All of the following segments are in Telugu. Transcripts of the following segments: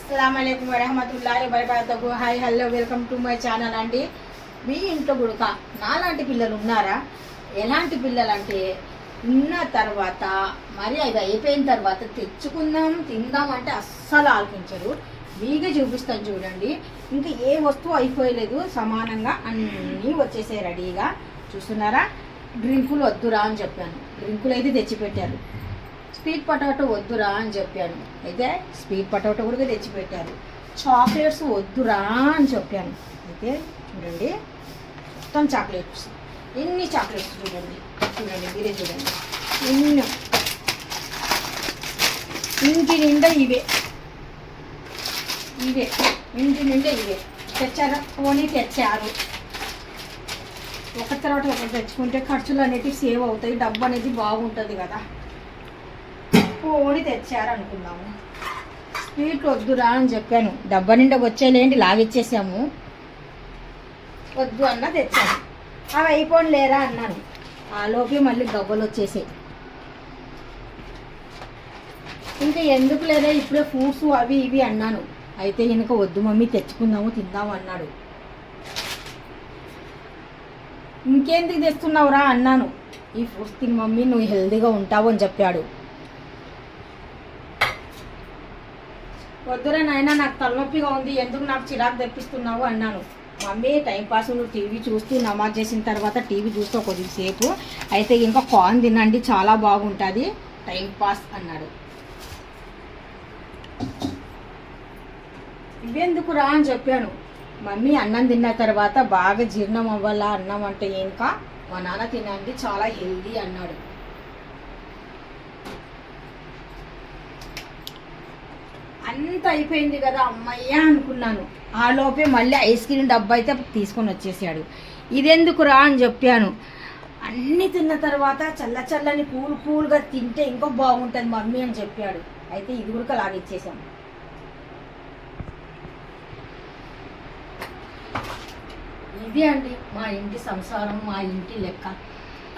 అస్సలాముఅలైకుం వరహమతుల్లాహి వబరకాతుహు. Hi hello welcome to my channel అండి. మీ ఇంట్లో గుడక నాలాంటి పిల్లలు ఉన్నారా? ఎలాంటి పిల్లలు అంటే ఉన్న తర్వాత మరి అది అయిపోయిన తర్వాత తెచ్చుకుందాం తిందాం అంటే అస్సలు ఆలోచించరు. మీకే చూపిస్తాను చూడండి. ఇంకా ఏ వస్తువు అయిపోయలేదు, సమానంగా అన్నీ వచ్చేసాయి రెడీగా. చూస్తున్నారా? డ్రింకులు వద్దురా అని చెప్పాను, డ్రింకులు అయితే తెచ్చిపెట్టారు. స్వీట్ పొటాటో వద్దురా అని చెప్పాను, అయితే స్వీట్ పొటాటో కూడా తెచ్చిపెట్టారు. చాక్లెట్స్ వద్దురా అని చెప్పాను, అయితే చూడండి మొత్తం చాక్లెట్స్. ఎన్ని చాక్లెట్స్ చూడండి, చూడండి మీరే చూడండి. ఎన్ని ఇంటి నిండా ఇవే ఇవే ఇంటి నిండా ఇవే తెచ్చారా? పోనీ తెచ్చారు. ఒకటి తర్వాత ఒకటి తెచ్చుకుంటే ఖర్చులు అనేవి సేవ్ అవుతాయి, డబ్బు అనేది బాగుంటుంది కదా. పోనీ తెచ్చారు అనుకున్నాము. స్వీట్ వద్దురా అని చెప్పాను, డబ్బా నిండా వచ్చేలేంటి లాగిచ్చేసాము. వద్దు అన్న తెచ్చాను. అవి అయిపోయి లేరా అన్నాను, ఆ లోపే మళ్ళీ గబ్బలు వచ్చేసాయి. ఇంకా ఎందుకు లేదా ఇప్పుడే ఫ్రూట్స్ అవి ఇవి అన్నాను, అయితే ఇంకా వద్దు మమ్మీ తెచ్చుకుందాము తిందాము అన్నాడు. ఇంకేందుకు తెస్తున్నావురా అన్నాను. ఈ ఫ్రూట్స్ తిని మమ్మీ నువ్వు హెల్తీగా ఉంటావు అని చెప్పాడు. వద్దురా నాయనా నాకు తలనొప్పిగా ఉంది, ఎందుకు నాకు చిరాకు తెప్పిస్తున్నావు అన్నాను. మమ్మీ టైంపాస్ నువ్వు టీవీ చూస్తూ నమాజ్ చేసిన తర్వాత టీవీ చూస్తూ కొద్దిసేపు, అయితే ఇంకా కార్న్ తినండి చాలా బాగుంటుంది టైంపాస్ అన్నాడు. ఇవెందుకు రా అని చెప్పాను. మమ్మీ అన్నం తిన్న తర్వాత బాగా జీర్ణం అవ్వాలా అన్నం అంటే ఇంకా మా నాన్న తినండి చాలా హెల్దీ అన్నాడు. అంత అయిపోయింది కదా అమ్మయ్య అనుకున్నాను, ఆ లోపే మళ్ళీ ఐస్ క్రీమ్ డబ్బా అయితే తీసుకొని వచ్చేసాడు. ఇదెందుకు రా అని చెప్పాను. అన్నీ తిన్న తర్వాత చల్ల చల్లని కూల్గా తింటే ఇంకా బాగుంటుంది మమ్మీ అని చెప్పాడు. అయితే ఇది కూడా లాగిచ్చేసాము. ఇది అండి మా ఇంటి సంసారం, మా ఇంటి లెక్క.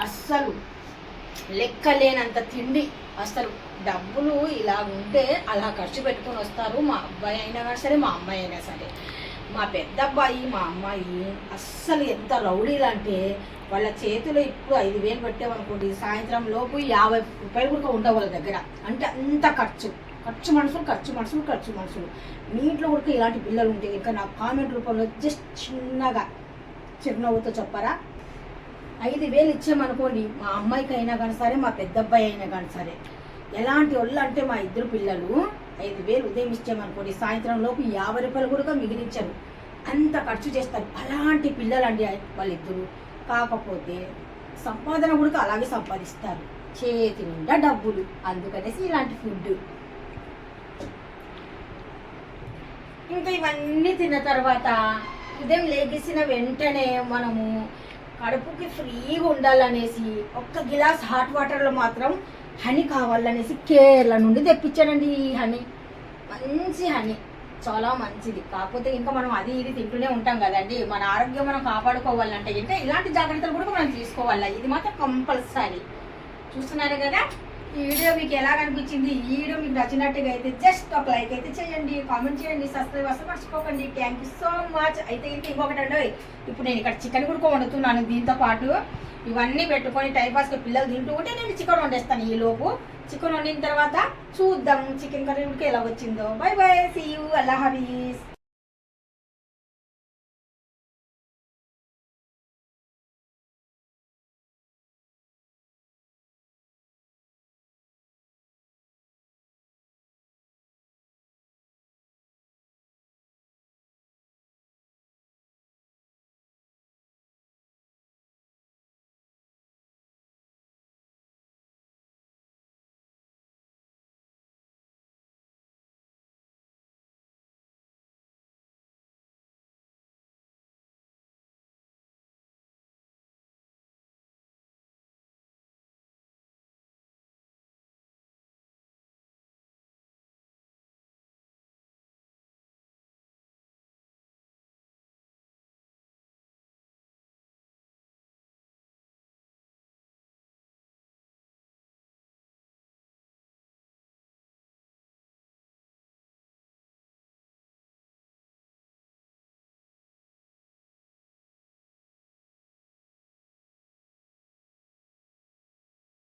అస్సలు లెక్క లేనంత తిండి. అసలు డబ్బులు ఇలా ఉంటే అలా ఖర్చు పెట్టుకొని వస్తారు. మా అబ్బాయి అయినా సరే, మా అమ్మాయి అయినా సరే. మా పెద్ద అబ్బాయి మా అమ్మాయి అస్సలు ఎంత రౌడీలు అంటే, వాళ్ళ చేతిలో ఇప్పుడు 5,000 పెట్టామనుకోండి, సాయంత్రం లోపు 50 రూపాయలు కూడా ఉండవు వాళ్ళ దగ్గర. అంటే అంత ఖర్చు మనుషులు. మీ ఇంట్లో కూడా ఇలాంటి పిల్లలు ఉంటే ఇంకా నా కామెంట్ రూపంలో జస్ట్ చిన్నగా చిరునవ్వుతో చెప్పారా? 5,000 ఇచ్చామనుకోండి, మా అమ్మాయికి అయినా కానీ సరే, మా పెద్ద అబ్బాయి అయినా కానీ సరే. ఎలాంటి వాళ్ళు అంటే మా ఇద్దరు పిల్లలు 5,000 ఉదయం ఇచ్చామనుకోండి, సాయంత్రం లోపు 50 రూపాయలు కూడా మిగిలించారు. అంత ఖర్చు చేస్తారు. అలాంటి పిల్లలండి వాళ్ళిద్దరు. కాకపోతే సంపాదన కూడా అలాగే సంపాదిస్తారు, చేతి నిండా డబ్బులు. అందుకనేసి ఇలాంటి ఫుడ్. ఇంకా ఇవన్నీ తిన్న తర్వాత ఉదయం లేగేసిన వెంటనే మనము కడుపుకి ఫ్రీగా ఉండాలనేసి ఒక్క గిలాస్ హాట్ వాటర్లో మాత్రం హనీ కావాలనేసి కేరళ నుండి తెప్పించానండి. ఈ హనీ మంచి హనీ, చాలా మంచిది. కాకపోతే ఇంకా మనం అది ఇది తింటూనే ఉంటాం కదండి, మన ఆరోగ్యం మనం కాపాడుకోవాలంటే ఇంకా ఇలాంటి జాగ్రత్తలు కూడా మనం తీసుకోవాలి. ఇది మాత్రం కంపల్సరీ. చూస్తున్నారు కదా? ఈ వీడియో మీకు ఎలా అనిపించింది? ఈ వీడియో మీకు నచ్చినట్టుగా అయితే జస్ట్ ఒక లైక్ అయితే చేయండి, కామెంట్ చేయండి, సబ్స్క్రైబ్ అసలు మర్చిపోకండి. Thank you so much. అయితే ఇంకొకటి అండి, ఇప్పుడు నేను ఇక్కడ చికెన్ కూడా వండుతున్నాను. దీంతో పాటు ఇవన్నీ పెట్టుకొని టైంపాస్కి పిల్లలు తింటూ ఉంటే నేను చికెన్ వండేస్తాను. ఈ లోపు చికెన్ వండిన తర్వాత చూద్దాం చికెన్ కర్రీ ఉడికి ఎలా వచ్చిందో. బై బై, సీ యూ, అల్లా హాఫీజ్.